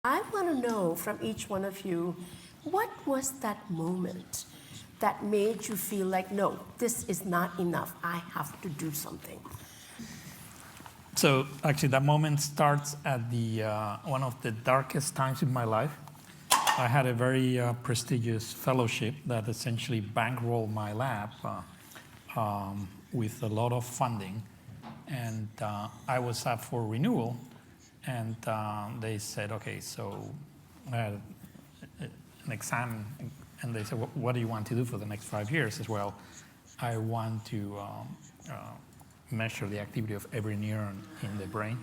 I want to know from each one of you, what was that moment that made you feel like, no, this is not enough, I have to do something? So actually that moment starts at the one of the darkest times in my life. I had a very prestigious fellowship that essentially bankrolled my lab with a lot of funding. And I was up for renewal, and they said, okay, so I had an exam, and they said, what do you want to do for the next 5 years? As well, I want to measure the activity of every neuron in the brain.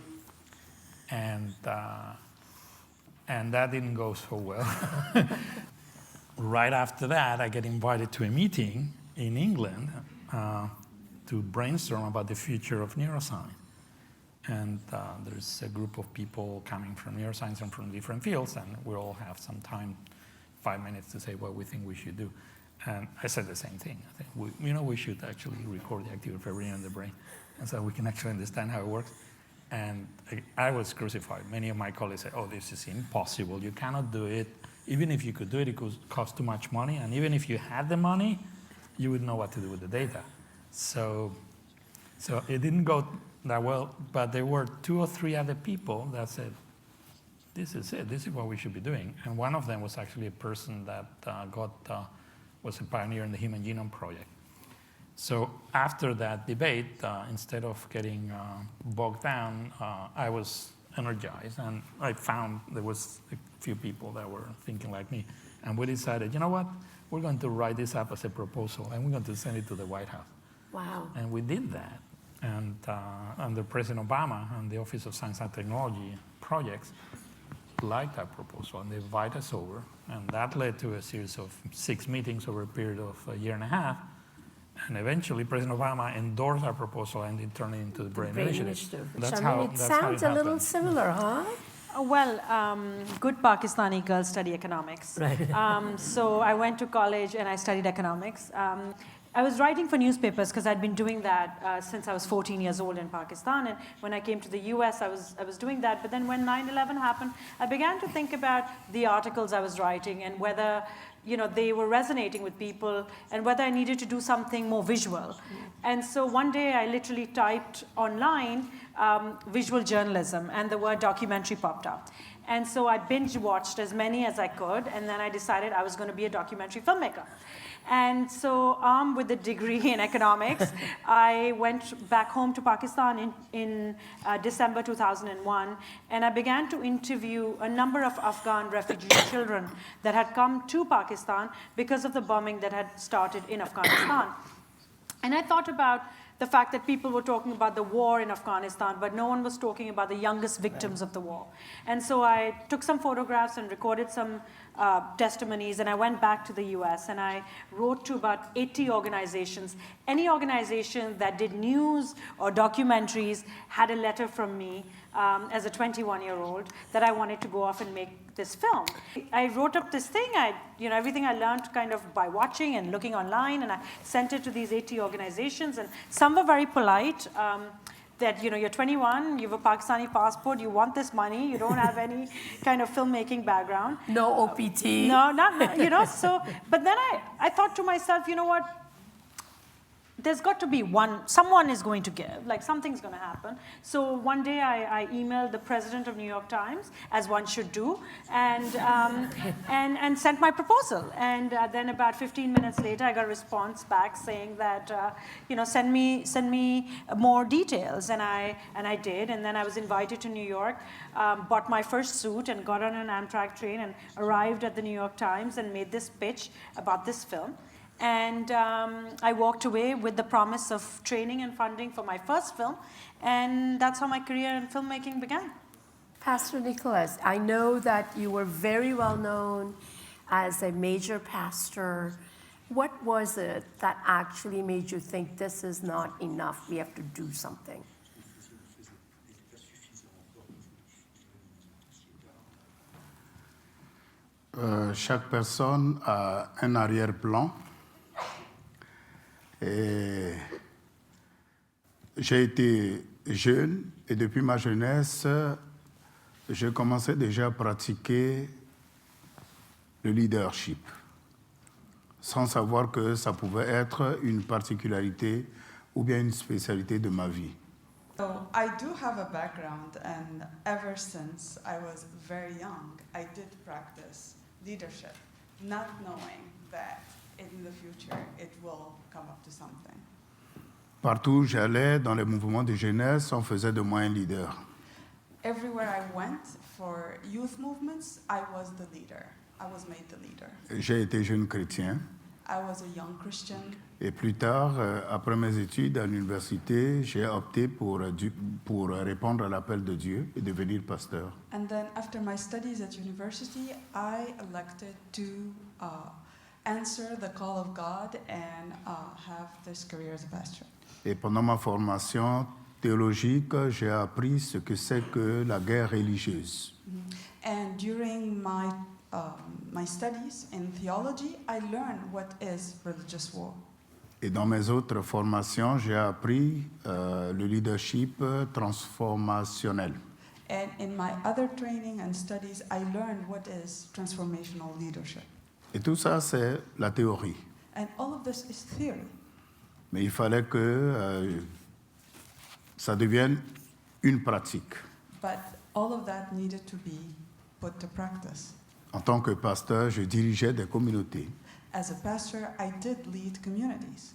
And that didn't go so well. Right after that, I get invited to a meeting in England to brainstorm about the future of neuroscience. And there's a group of people coming from neuroscience and from different fields, and we all have some time, 5 minutes, to say what we think we should do. And I said the same thing. I think we should actually record the activity of every neuron in the brain, and so we can actually understand how it works. And I was crucified. Many of my colleagues said, oh, this is impossible. You cannot do it. Even if you could do it, it could cost too much money. And even if you had the money, you wouldn't know what to do with the data. So it didn't go that well, but there were 2 or 3 other people that said, this is it. This is what we should be doing. And one of them was actually a person that was a pioneer in the Human Genome Project. So after that debate, instead of getting bogged down, I was energized, and I found there was a few people that were thinking like me. And we decided, you know what? We're going to write this up as a proposal, and we're going to send it to the White House. Wow. And we did that. And under President Obama and the Office of Science and Technology Projects liked that proposal, and they invited us over. And that led to a series of 6 meetings over a period of a year and a half. And eventually, President Obama endorsed our proposal, and it turned into the Brain Initiative. Sharmeen, it sounds a little similar, huh? Well, good Pakistani girls study economics. Right. So I went to college and I studied economics. I was writing for newspapers because I'd been doing that since I was 14 years old in Pakistan. And when I came to the US, I was doing that. But then when 9/11 happened, I began to think about the articles I was writing and whether they were resonating with people and whether I needed to do something more visual. And so one day I literally typed online visual journalism, and the word documentary popped up. And so I binge watched as many as I could, and then I decided I was going to be a documentary filmmaker. And so armed with a degree in economics, I went back home to Pakistan in December 2001, and I began to interview a number of Afghan refugee children that had come to Pakistan because of the bombing that had started in Afghanistan. And I thought about the fact that people were talking about the war in Afghanistan, but no one was talking about the youngest victims of the war. And so I took some photographs and recorded some testimonies, and I went back to the US, and I wrote to about 80 organizations. Any organization that did news or documentaries had a letter from me as a 21-year-old that I wanted to go off and make this film. I wrote up this thing, everything I learned kind of by watching and looking online, and I sent it to these 80 organizations, and some were very polite. That you're 21, you have a Pakistani passport, you want this money, you don't have any kind of filmmaking background. No OPT. No, not, so, but then I thought to myself, you know what, there's got to be someone is going to give, like something's going to happen. So one day I emailed the president of New York Times, as one should do, and sent my proposal. And then about 15 minutes later, I got a response back saying that, send me more details. And I did. And then I was invited to New York, bought my first suit and got on an Amtrak train and arrived at the New York Times and made this pitch about this film. And I walked away with the promise of training and funding for my first film, and that's how my career in filmmaking began. Pastor Nicolas, I know that you were very well known as a major pastor. What was it that actually made you think this is not enough, we have to do something? Chaque personne a un arrière-plan. Et j'ai été jeune, et depuis ma jeunesse, j'ai commencé déjà à pratiquer le leadership, sans savoir que ça pouvait être une particularité ou bien une spécialité de ma vie. So I do have a background, and ever since I was very young, I did practice leadership, not knowing that in the future it will come up to something. Partout où j'allais, dans les mouvements de jeunesse, on faisait de moi un leader. Everywhere I went for youth movements, I was the leader. I was made the leader. J'ai été jeune chrétien I was a young Christian, et plus tard, après mes études à l'université, j'ai opté pour répondre à l'appel de Dieu et devenir pasteur. and then after my studies at university, I elected to answer the call of God and have this career as a pastor. Et pendant ma formation théologique, j'ai appris ce que c'est que la guerre religieuse. And during my studies in theology, I learned what is religious war. Et dans mes autres formations, j'ai appris le leadership transformationnel. And in my other training and studies, I learned what is transformational leadership. Et tout ça, c'est la théorie. And all of this is theory. Mais il fallait que ça devienne une pratique. But all of that needed to be put to practice. En tant que pasteur, je dirigeais des communautés. As a pastor, I did lead communities.